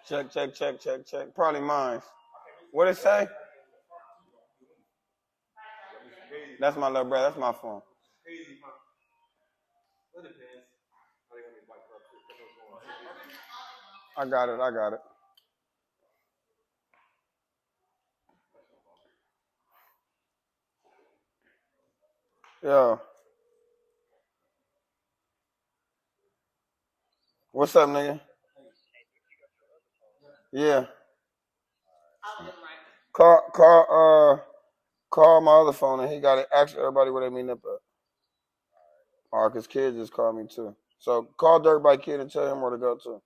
Check, check, check, check, check. Probably mine. What it say? That's my little brother. That's my phone. I got it. I got it. Yo. What's up, nigga? Yeah. Call my other phone and he got it. Ask everybody where they meet up at. All right, cause Kid just called me too. So call Dirt Bike Kid and tell him where to go to.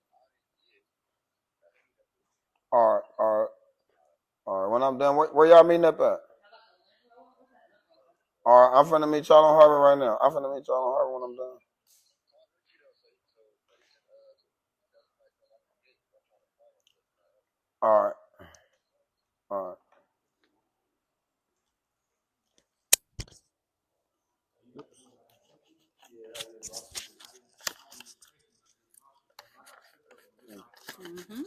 All right, all right, all right. When I'm done, where y'all meeting up at? All right, I'm finna meet y'all on Harvard right now. I'm finna meet y'all on Harvard when I'm done. All right, all right. Mm-hmm.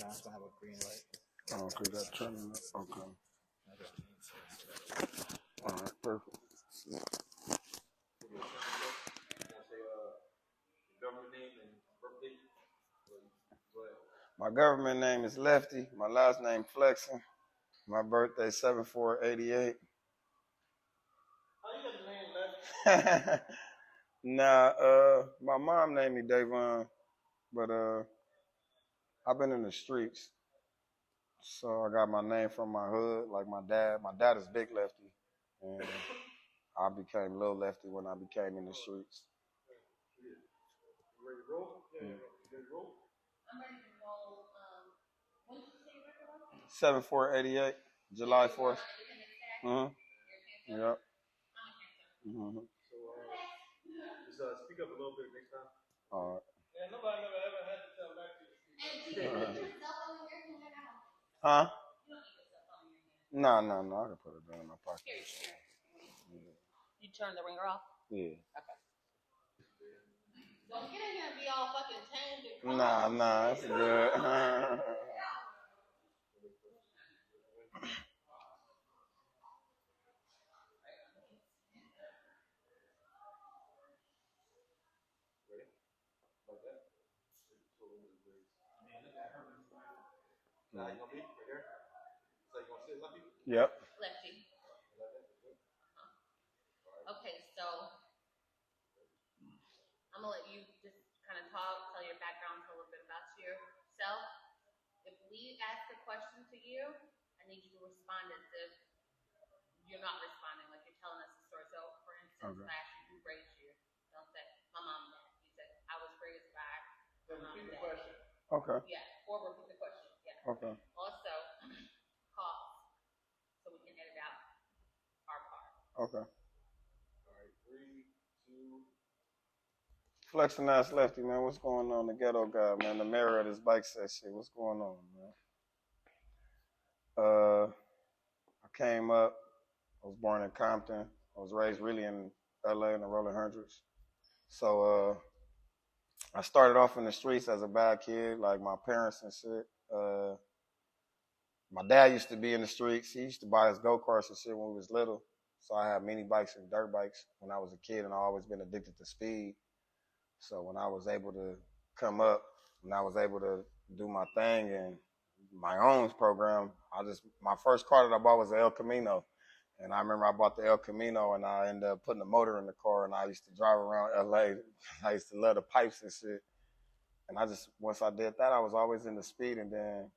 Now it's gonna have a green light. Oh, okay, that turning up. Okay. All right, perfect. My government name is Lefty. My last name Flexing. My birthday 7/4/88. How you got the name Lefty? Nah, my mom named me Davon, but I've been in the streets. So I got my name from my hood, like my dad. My dad is Big Lefty, and I became Little Lefty when I became in the streets. Ready to roll? Yeah. Ready to roll? I'm ready to roll. When did you say you were 7/4/88, July 4th. Yep. Mm-hmm. So just speak up a little bit next time. All right. Yeah, nobody ever had to tell back to you. And do you put your cell phone in your hand? Huh? You don't need your cell phone in your hand. No. I can put it down in my pocket. Here. Yeah. You turn the ringer off? Yeah. Okay. Don't get in here and be all fucking tamed and Nah, that's good. Yep. Lefty. Okay, so I'm gonna let you just kind of talk, tell your background, tell a little bit about yourself. If we ask a question to you, I need you to respond as if you're not responding, like you're telling us a story. So, for instance, okay. I asked you who raised you. Don't say my mom and dad. You said I was raised by my mom and dad. Question. Okay. Yeah, or repeat the question. Yeah. Okay. Also, pause so we can edit out our part. Okay. All right, 3, 2. Flexing ass Lefty, man. What's going on? The ghetto guy, man. The mayor of this bike set shit. What's going on, man? I came up. I was born in Compton. I was raised really in LA in the Rolling Hundreds. So I started off in the streets as a bad kid, like my parents and shit. My dad used to be in the streets. He used to buy us go-karts and shit when we was little. So I had mini bikes and dirt bikes when I was a kid, and I always been addicted to speed. So when I was able to come up, when I was able to do my thing and my own program, my first car that I bought was an El Camino. And I remember I bought the El Camino and I ended up putting a motor in the car and I used to drive around LA. I used to love the pipes and shit. And once I did that, I was always into speed. And then,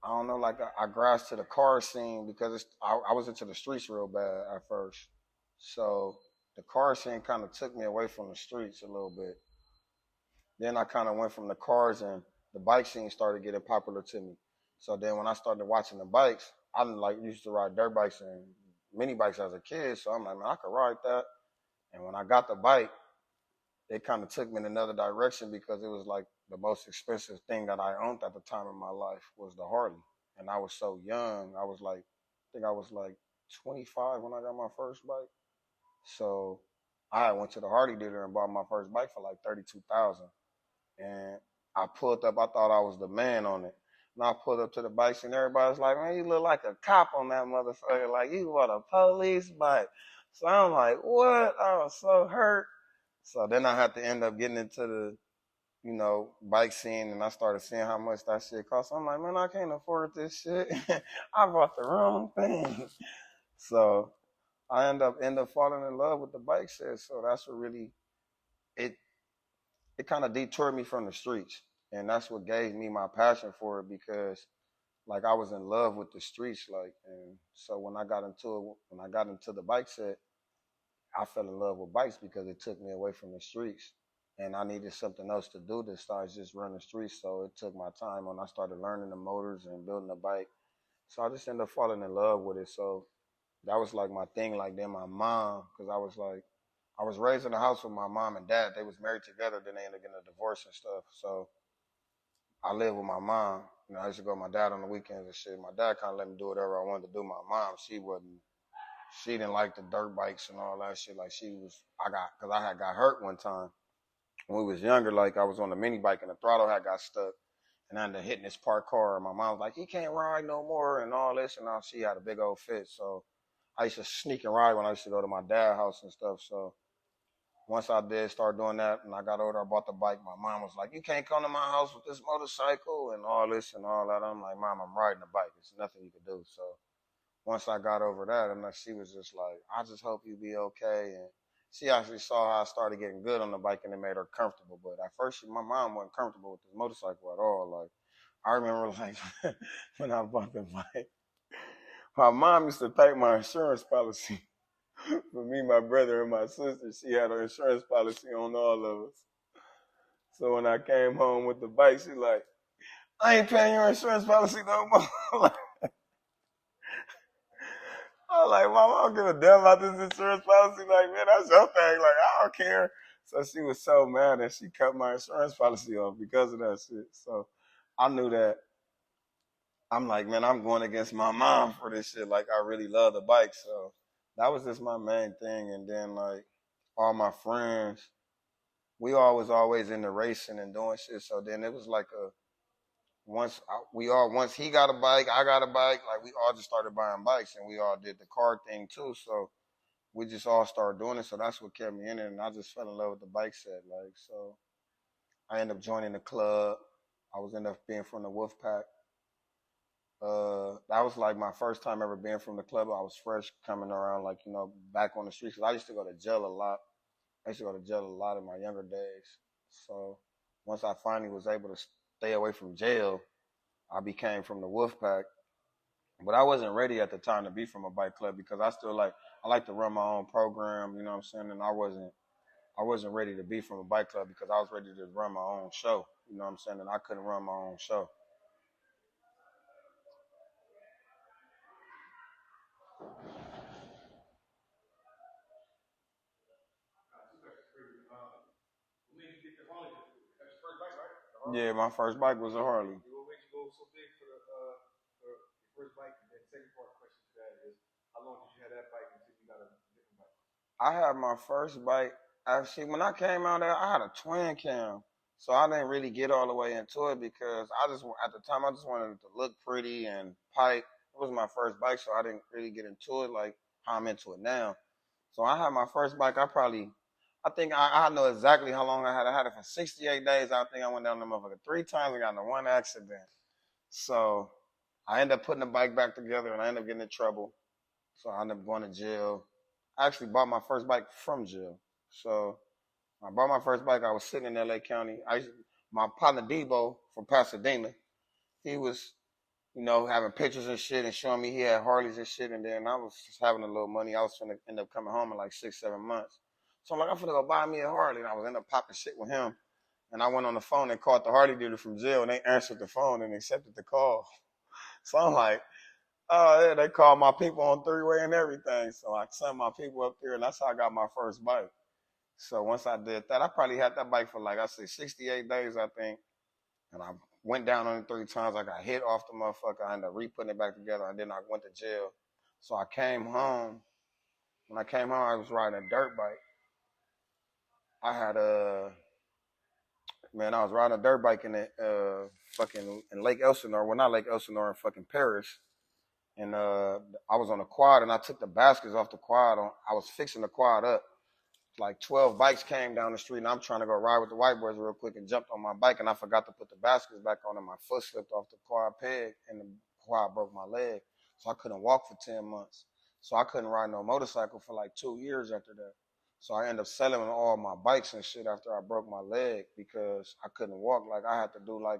I don't know, like I grasped to the car scene because I was into the streets real bad at first. So the car scene kind of took me away from the streets a little bit. Then I kind of went from the cars and the bike scene started getting popular to me. So then when I started watching the bikes, I used to ride dirt bikes and mini bikes as a kid. So I'm like, man, I could ride that. And when I got the bike, it kind of took me in another direction because it was like the most expensive thing that I owned at the time in my life was the Harley. And I was so young. I was like, I think I was like 25 when I got my first bike. So I went to the Harley dealer and bought my first bike for like 32,000. And I pulled up. I thought I was the man on it. And I pulled up to the bikes, and everybody was like, "Man, you look like a cop on that motherfucker. Like you bought a police bike." So I'm like, "What?" I was so hurt. So then I had to end up getting into the, bike scene, and I started seeing how much that shit cost. I'm like, man, I can't afford this shit. I bought the wrong thing. So I end up falling in love with the bike set. So that's what really it it kind of detoured me from the streets, and that's what gave me my passion for it because like I was in love with the streets, like, and so when I got into the bike set, I fell in love with bikes because it took me away from the streets, and I needed something else to do besides just run the streets. So it took my time when I started learning the motors and building a bike. So I just ended up falling in love with it. So that was like my thing. Like then my mom, because I was raised in a house with my mom and dad. They was married together. Then they ended up getting a divorce and stuff. So I lived with my mom. I used to go with my dad on the weekends and shit. My dad kind of let me do whatever I wanted to do. My mom, she didn't like the dirt bikes and all that shit. Like cause I had got hurt one time when we was younger. Like I was on a mini bike and the throttle had got stuck and I ended up hitting this parked car. And my mom was like, "You can't ride no more," and all this. And now she had a big old fit. So I used to sneak and ride when I used to go to my dad's house and stuff. So once I did start doing that and I got older, I bought the bike. My mom was like, "You can't come to my house with this motorcycle and all this and all that." I'm like, "Mom, I'm riding a bike. There's nothing you can do." So once I got over that, and she was just like, "I just hope you be okay." And she actually saw how I started getting good on the bike and it made her comfortable. But at first, my mom wasn't comfortable with this motorcycle at all. Like, I remember like when I bought the bike, my mom used to take my insurance policy for me, my brother, and my sister. She had an insurance policy on all of us. So when I came home with the bike, she like, "I ain't paying your insurance policy no more." I was like, "Mom, I don't give a damn about this insurance policy." Like, man, that's your thing. Like, I don't care. So she was so mad that she cut my insurance policy off because of that shit. So I knew that. I'm like, man, I'm going against my mom for this shit. Like, I really love the bike. So that was just my main thing. And then, like, all my friends, we all was always into racing and doing shit. So then it was like once he got a bike, I got a bike. Like we all just started buying bikes, and we all did the car thing too. So we just all started doing it. So that's what kept me in it, and I just fell in love with the bike set. Like so, I ended up joining the club. I was ended up being from the Wolf Pack. That was like my first time ever being from the club. I was fresh coming around, like back on the streets. 'Cause I used to go to jail a lot. I used to go to jail a lot in my younger days. So once I finally was able to stay away from jail, I became from the Wolf Pack. But I wasn't ready at the time to be from a bike club because I like to run my own program, you know what I'm saying? And I wasn't ready to be from a bike club because I was ready to run my own show, you know what I'm saying? And I couldn't run my own show. Yeah, my first bike was a Harley. What made you go so big for your first bike? And then second part of the question to that is, how long did you have that bike until you got a different bike? I had my first bike. Actually, when I came out there, I had a twin cam. So I didn't really get all the way into it because at the time, I just wanted it to look pretty and pipe. It was my first bike, so I didn't really get into it like how I'm into it now. So I had my first bike. I think I know exactly how long I had. I had it for 68 days. I think I went down the motherfucker 3 times and got into one accident. So I ended up putting the bike back together and I ended up getting in trouble. So I ended up going to jail. I actually bought my first bike from jail. So I bought my first bike. I was sitting in LA County. My partner Debo from Pasadena, he was, having pictures and shit and showing me he had Harleys and shit. And then I was just having a little money. I was going to end up coming home in like 6, 7 months. So I'm like, I'm going to go buy me a Harley. And I was end up popping shit with him. And I went on the phone and called the Harley dealer from jail. And they answered the phone and accepted the call. So I'm like, Oh, yeah, they called my people on three-way and everything. So I sent my people up there, and that's how I got my first bike. So once I did that, I probably had that bike for like, I say 68 days, I think. And I went down on it 3 times. I got hit off the motherfucker. I ended up re-putting it back together, and then I went to jail. So I came home. When I came home, I was riding a dirt bike. I had I was riding a dirt bike in the fucking in Lake Elsinore. Well, not Lake Elsinore, in fucking Paris. And I was on a quad, and I took the baskets off the quad. I was fixing the quad up. Like 12 bikes came down the street, and I'm trying to go ride with the white boys real quick, and jumped on my bike, and I forgot to put the baskets back on, and my foot slipped off the quad peg, and the quad broke my leg. So I couldn't walk for 10 months. So I couldn't ride no motorcycle for like 2 years after that. So I ended up selling all my bikes and shit after I broke my leg because I couldn't walk. Like I had to do like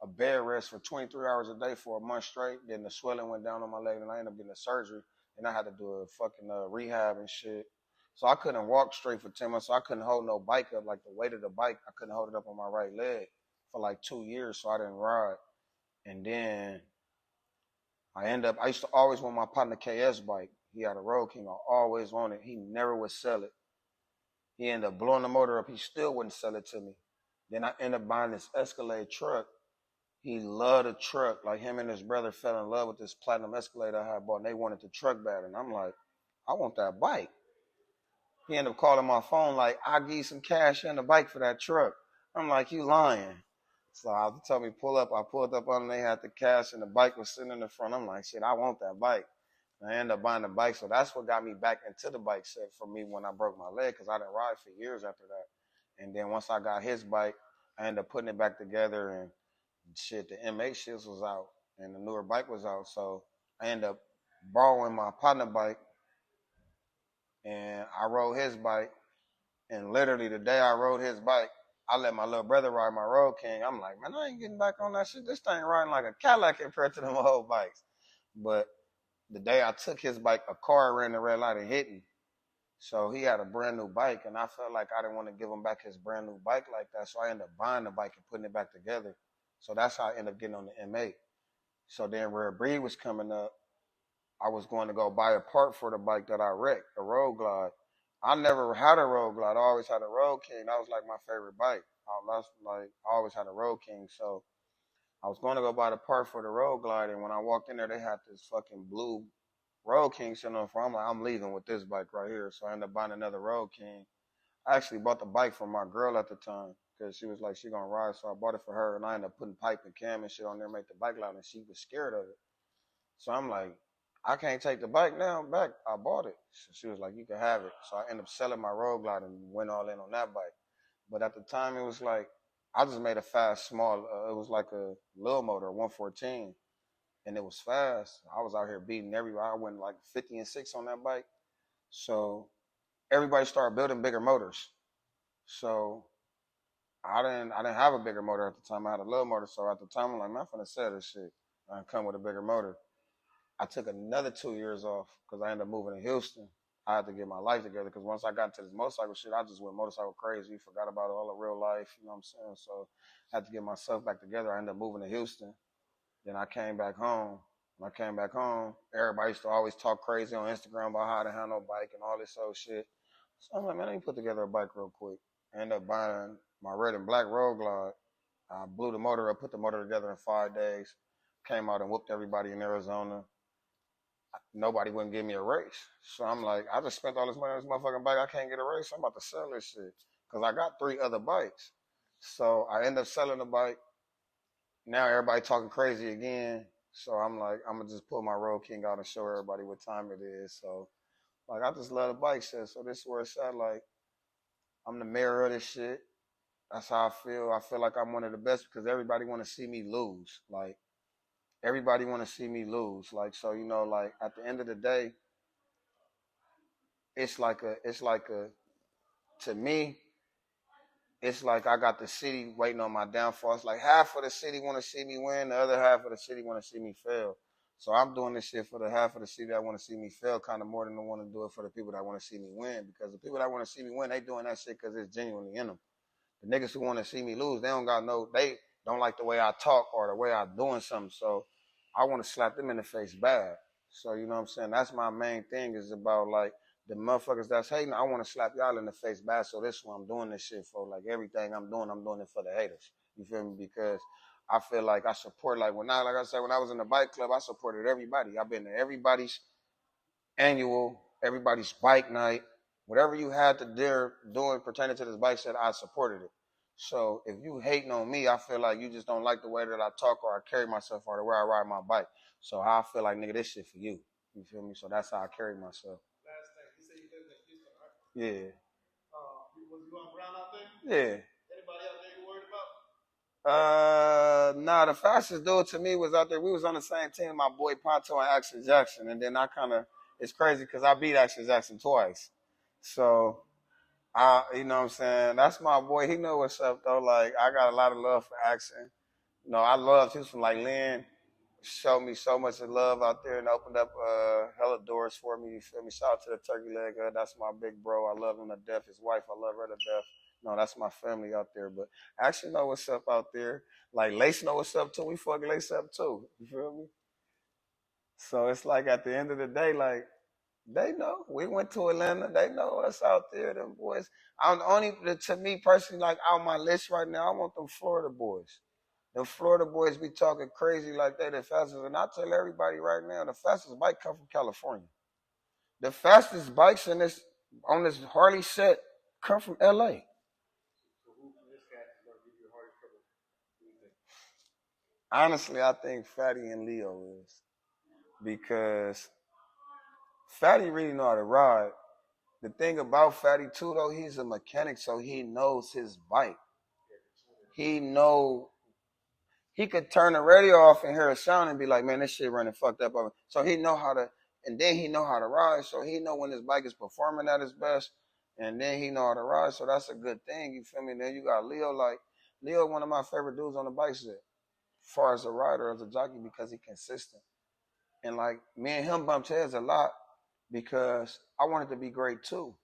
a bed rest for 23 hours a day for a month straight. Then the swelling went down on my leg, and I ended up getting a surgery, and I had to do a fucking rehab and shit. So I couldn't walk straight for 10 months. So I couldn't hold no bike up, like the weight of the bike. I couldn't hold it up on my right leg for like 2 years, so I didn't ride. And then I used to always want my partner KS bike. He had a Road King. I always wanted it. He never would sell it. He ended up blowing the motor up. He still wouldn't sell it to me. Then I ended up buying this Escalade truck. He loved the truck. Like him and his brother fell in love with this platinum Escalade I had bought, and they wanted the truck bad. And I'm like, I want that bike. He ended up calling my phone like, I'll give you some cash and a bike for that truck. I'm like, you lying. So I told me pull up. I pulled up on them. They had the cash, and the bike was sitting in the front. I'm like, shit, I want that bike. And I ended up buying the bike. So that's what got me back into the bike set for me when I broke my leg, because I didn't ride for years after that. And then once I got his bike, I ended up putting it back together, and shit, the M8 shit was out and the newer bike was out. So I ended up borrowing my partner bike, and I rode his bike. And literally the day I rode his bike, I let my little brother ride my Road King. I'm like, man, I ain't getting back on that shit. This thing riding like a Cadillac compared to them old bikes. But the day I took his bike, a car ran the red light and hit me. So he had a brand new bike, and I felt like I didn't want to give him back his brand new bike like that. So I ended up buying the bike and putting it back together. So that's how I ended up getting on the M8. So then Rarebreed was coming up. I was going to go buy a part for the bike that I wrecked, a Road Glide. I never had a Road Glide. I always had a Road King. That was like my favorite bike. I always had a Road King. So I was going to go buy the part for the Road Glide, and when I walked in there, they had this fucking blue Road King sitting on the front. I'm like, I'm leaving with this bike right here. So I ended up buying another Road King. I actually bought the bike for my girl at the time because she was like, she gonna ride. So I bought it for her, and I ended up putting pipe and cam and shit on there, make the bike loud, and she was scared of it. So I'm like, I can't take the bike now back. I bought it. So she was like, you can have it. So I ended up selling my Road Glide and went all in on that bike. But at the time, it was like, I just made a fast, small, it was like a little motor, 114. And it was fast. I was out here beating everybody. I went like 50 and 6 on that bike. So everybody started building bigger motors. So I didn't have a bigger motor at the time. I had a little motor. So at the time, I'm like, man, I'm finna sell this shit. I come with a bigger motor. I took another 2 years off because I ended up moving to Houston. I had to get my life together because once I got into this motorcycle shit, I just went motorcycle crazy. Forgot about all the real life, you know what I'm saying? So I had to get myself back together. I ended up moving to Houston. Then I came back home. When I came back home, everybody used to always talk crazy on Instagram about how to handle a bike and all this old shit. So I'm like, man, let me put together a bike real quick. I ended up buying my red and black Road Glide. I blew the motor up, put the motor together in 5 days. Came out and whooped everybody in Arizona. Nobody wouldn't give me a race. So I'm like, I just spent all this money on this motherfucking bike. I can't get a race. I'm about to sell this shit. Because I got 3 other bikes. So I end up selling the bike. Now everybody talking crazy again. So I'm like, I'm going to just pull my Road King out and show everybody what time it is. So, like, I just love the bike shit. So this is where it's at. Like, I'm the mayor of this shit. That's how I feel. I feel like I'm one of the best because everybody want to see me lose. Like, everybody want to see me lose. Like, so, you know, like, at the end of the day, to me, it's like I got the city waiting on my downfall. It's like half of the city want to see me win, the other half of the city want to see me fail. So I'm doing this shit for the half of the city that want to see me fail kind of more than I want to do it for the people that want to see me win. Because the people that want to see me win, they doing that shit because it's genuinely in them. The niggas who want to see me lose, they don't like the way I talk or the way I'm doing something. So I want to slap them in the face bad. So, you know what I'm saying? That's my main thing is about, like, the motherfuckers that's hating, I want to slap y'all in the face bad. So this is what I'm doing this shit for. Like, everything I'm doing it for the haters. You feel me? Because I feel like I support, like, like I said, when I was in the bike club, I supported everybody. I've been to everybody's annual, everybody's bike night, whatever you had to doing pertaining to this bike set, I supported it. So if you hating on me, I feel like you just don't like the way that I talk or I carry myself or the way I ride my bike. So I feel like, nigga, this shit for you. You feel me? So that's how I carry myself. Last thing, you said you lived in Houston, right? Yeah. Was you on ground out there? Yeah. Anybody out there you worried about? Nah, the fastest dude to me was out there. We was on the same team, my boy Ponto and Action Jackson. And then it's crazy because I beat Action Jackson twice. So, you know what I'm saying? That's my boy. He know what's up, though. Like, I got a lot of love for Action. You know, I loved him from, like, Lynn showed me so much of love out there and opened up hella doors for me. You feel me? Shout out to the turkey leg. That's my big bro. I love him to death. His wife, I love her to death. No, that's my family out there. But Action know what's up out there. Like, Lace know what's up, too. We fuck Lace up, too. You feel me? So it's like at the end of the day, like, they know. We went to Atlanta. They know us out there, them boys. To me personally, like, out my list right now, I want them Florida boys. The Florida boys be talking crazy like they the fastest. And I tell everybody right now, the fastest bike come from California. The fastest bikes on this Harley set come from LA. So who from this cat is going to give you a harder trouble? Who do you think? Honestly, I think Fatty and Leo is. Because Fatty really know how to ride. The thing about Fatty too, though, he's a mechanic, so he knows his bike. He could turn the radio off and hear a sound and be like, man, this shit running fucked up. So he know how to, and then he know how to ride. So he know when his bike is performing at its best, and then he know how to ride. So that's a good thing. You feel me? Then you got Leo. Like, Leo, one of my favorite dudes on the bike set, as far as a rider, as a jockey, because he consistent. And like me and him bumped heads a lot because I wanted to be great too.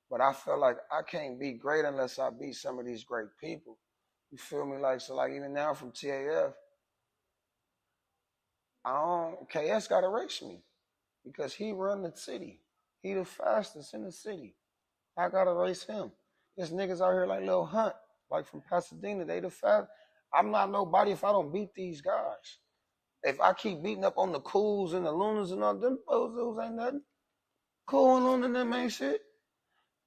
But I felt like I can't be great unless I beat some of these great people. You feel me? Like, so like even now from TAF, KS got to race me because he run the city. He the fastest in the city. I got to race him. There's niggas out here like Lil Hunt, like from Pasadena. They the fast. I'm not nobody if I don't beat these guys. If I keep beating up on the Cools and the Lunas and all them, those ain't nothing. Cool and Luna and them ain't shit.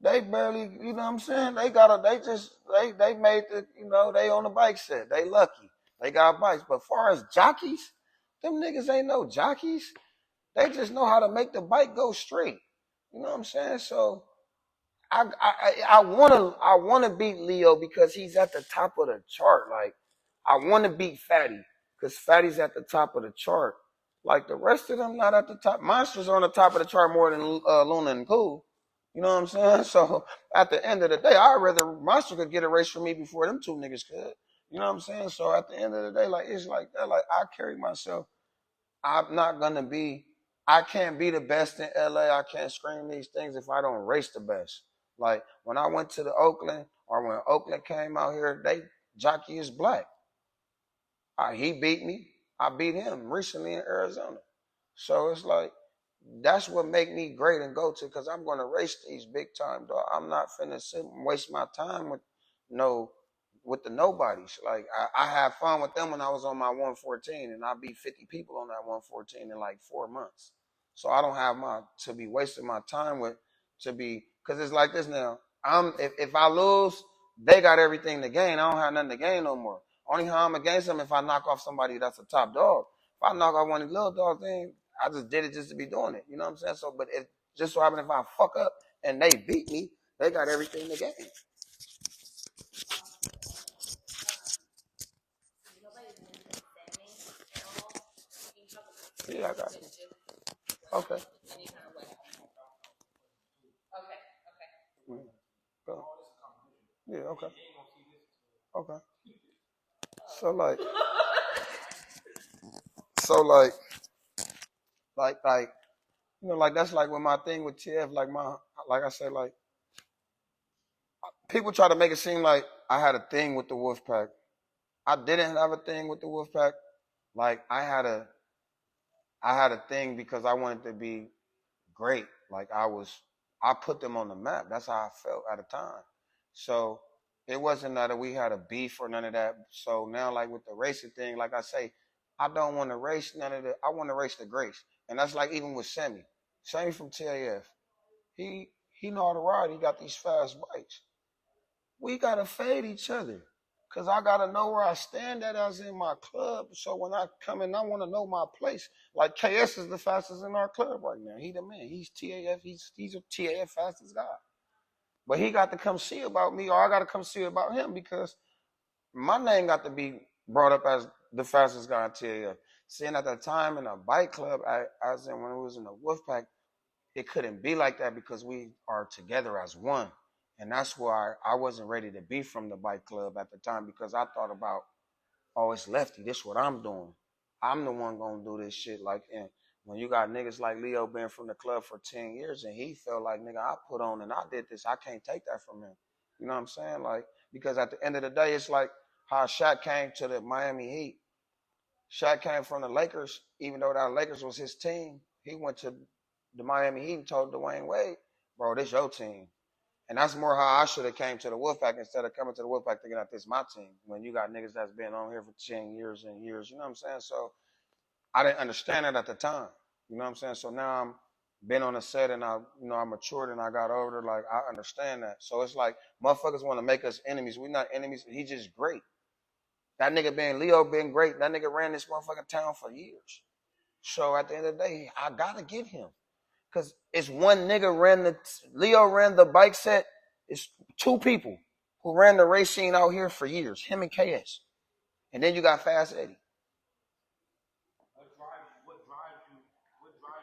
They barely, you know what I'm saying? They made they on the bike set. They lucky. They got bikes. But far as jockeys, them niggas ain't no jockeys. They just know how to make the bike go straight. You know what I'm saying? So I wanna beat Leo because he's at the top of the chart. Like, I wanna beat Fatty because Fatty's at the top of the chart. Like, the rest of them not at the top. Monsters are on the top of the chart more than Luna and Cool. You know what I'm saying? So at the end of the day, I'd rather Monster could get a race for me before them two niggas could. You know what I'm saying? So at the end of the day, like, it's like that. Like, I carry myself. I can't be the best in LA. I can't scream these things if I don't race the best. Like, when I went to the Oakland or when Oakland came out here, they jockey is black. He beat me. I beat him recently in Arizona. So it's like, that's what make me great and go to, because I'm going to race these big time, dog. I'm not finna sit and waste my time with the nobodies. Like, I had fun with them when I was on my 114, and I beat 50 people on that 114 in like 4 months. So I don't have to be wasting my time because it's like this now. If I lose, they got everything to gain. I don't have nothing to gain no more. Only how I'm against them if I knock off somebody that's a top dog. If I knock off one of these little dogs, then I just did it just to be doing it. You know what I'm saying? So, but if just so happen if I fuck up and they beat me, they got everything to gain. Yeah, I got it. Okay. Okay. Go. Yeah, okay. Okay. So like, like that's like with my thing with TF, like I said, like, people try to make it seem like I had a thing with the Wolfpack. I didn't have a thing with the Wolfpack. Like I had a thing because I wanted to be great. Like I put them on the map. That's how I felt at the time. So it wasn't that we had a beef or none of that. So now, like with the racing thing, like I say, I don't want to race none of the. I want to race the grace, and that's like even with Sammy. Sammy from TAF. He know how to ride. He got these fast bikes. We gotta fade each other. Cause I gotta know where I stand at as in my club. So when I come in, I wanna know my place. Like KS is the fastest in our club right now. He the man. He's TAF, he's a TAF fastest guy. But he got to come see about me, or I gotta come see about him because my name got to be brought up as the fastest guy in TAF. Seeing at that time in a bike club, as in when it was in the Wolfpack, it couldn't be like that because we are together as one. And that's why I wasn't ready to be from the bike club at the time because I thought about, oh, it's Lefty. This is what I'm doing. I'm the one going to do this shit. Like, and when you got niggas like Leo been from the club for 10 years and he felt like, nigga, I put on and I did this. I can't take that from him. You know what I'm saying? Like, because at the end of the day, it's like how Shaq came to the Miami Heat. Shaq came from the Lakers, even though that Lakers was his team. He went to the Miami Heat and told Dwayne Wade, bro, this your team. And that's more how I should have came to the Wolfpack instead of coming to the Wolfpack thinking that this is my team. When you got niggas that's been on here for 10 years and years, you know what I'm saying? So I didn't understand it at the time. You know what I'm saying? So now I'm been on the set and I matured and I got older. Like I understand that. So it's like motherfuckers want to make us enemies. We're not enemies. He's just great. That nigga Leo been great. That nigga ran this motherfucking town for years. So at the end of the day, I gotta get him. Cause it's one nigga Leo ran the bike set. It's two people who ran the race scene out here for years, him and KS. And then you got Fast Eddie. What drives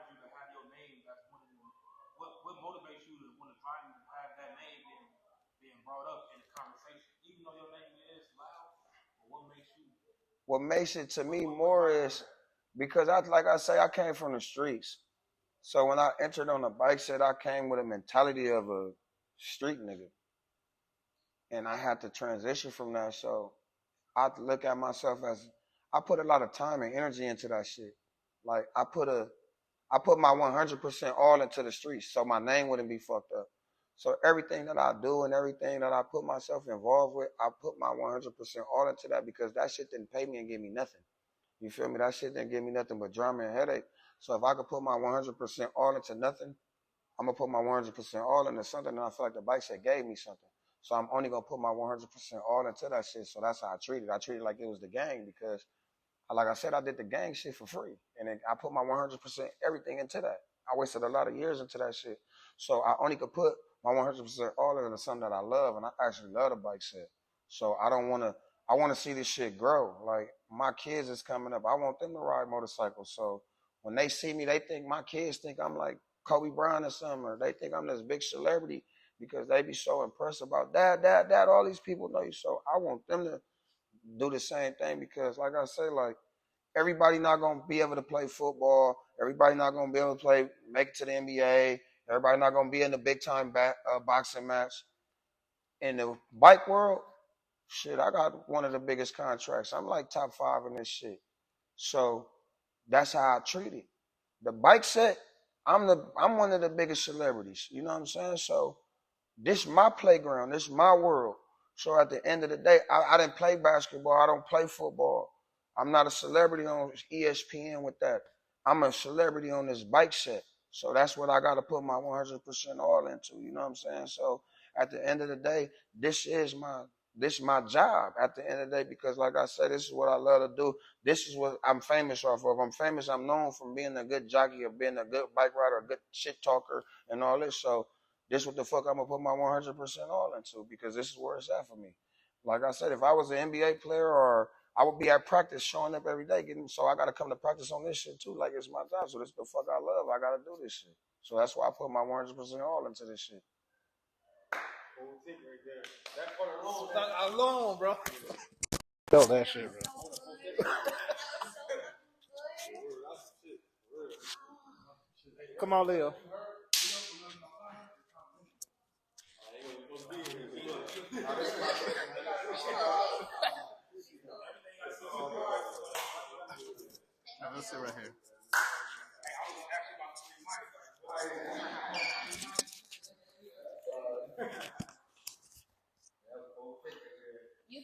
you to have your name? That's one of them. What motivates you to want to drive you to have that name being brought up in the conversation, even though your name is loud? What makes you? What makes it to me more is because like I say, I came from the streets. So when I entered on the bike set, I came with a mentality of a street nigga. And I had to transition from that. So I look at myself as I put a lot of time and energy into that shit. Like I put my 100% all into the streets so my name wouldn't be fucked up. So everything that I do and everything that I put myself involved with, I put my 100% all into that because that shit didn't pay me and give me nothing. You feel me? That shit didn't give me nothing but drama and headache. So if I could put my 100% all into nothing, I'm going to put my 100% all into something, and I feel like the bike set gave me something. So I'm only going to put my 100% all into that shit. So that's how I treat it. I treat it like it was the gang because, like I said, I did the gang shit for free. And then I put my 100% everything into that. I wasted a lot of years into that shit. So I only could put my 100% all into something that I love, and I actually love the bike set. So I want to see this shit grow. Like, my kids is coming up. I want them to ride motorcycles. So when they see me, my kids think I'm like Kobe Bryant or something, or they think I'm this big celebrity because they be so impressed about dad, all these people know you. So I want them to do the same thing because, like I say, like, everybody not going to be able to play football. Everybody not going to be able to make it to the NBA. Everybody not going to be in the big time boxing match. In the bike world, shit, I got one of the biggest contracts. I'm like top 5 in this shit. So that's how I treat it. The bike set, I'm one of the biggest celebrities. You know what I'm saying? So this is my playground. This is my world. So at the end of the day, I didn't play basketball. I don't play football. I'm not a celebrity on ESPN with that. I'm a celebrity on this bike set. So that's what I got to put my 100% all into. You know what I'm saying? So at the end of the day, this is my job at the end of the day because, like I said, this is what I love to do. This is what I'm famous off of. I'm famous. I'm known for being a good jockey or being a good bike rider, a good shit talker, and all this. So this is what the fuck I'm gonna put my 100% all into because this is where it's at for me. Like I said, if I was an NBA player or I would be at practice showing up every day so I gotta come to practice on this shit too. Like it's my job. So this is the fuck I love. I gotta do this shit. So that's why I put my 100% all into this shit. That alone, bro. Felt that shit, bro. Come on, Leo. Let's sit right here.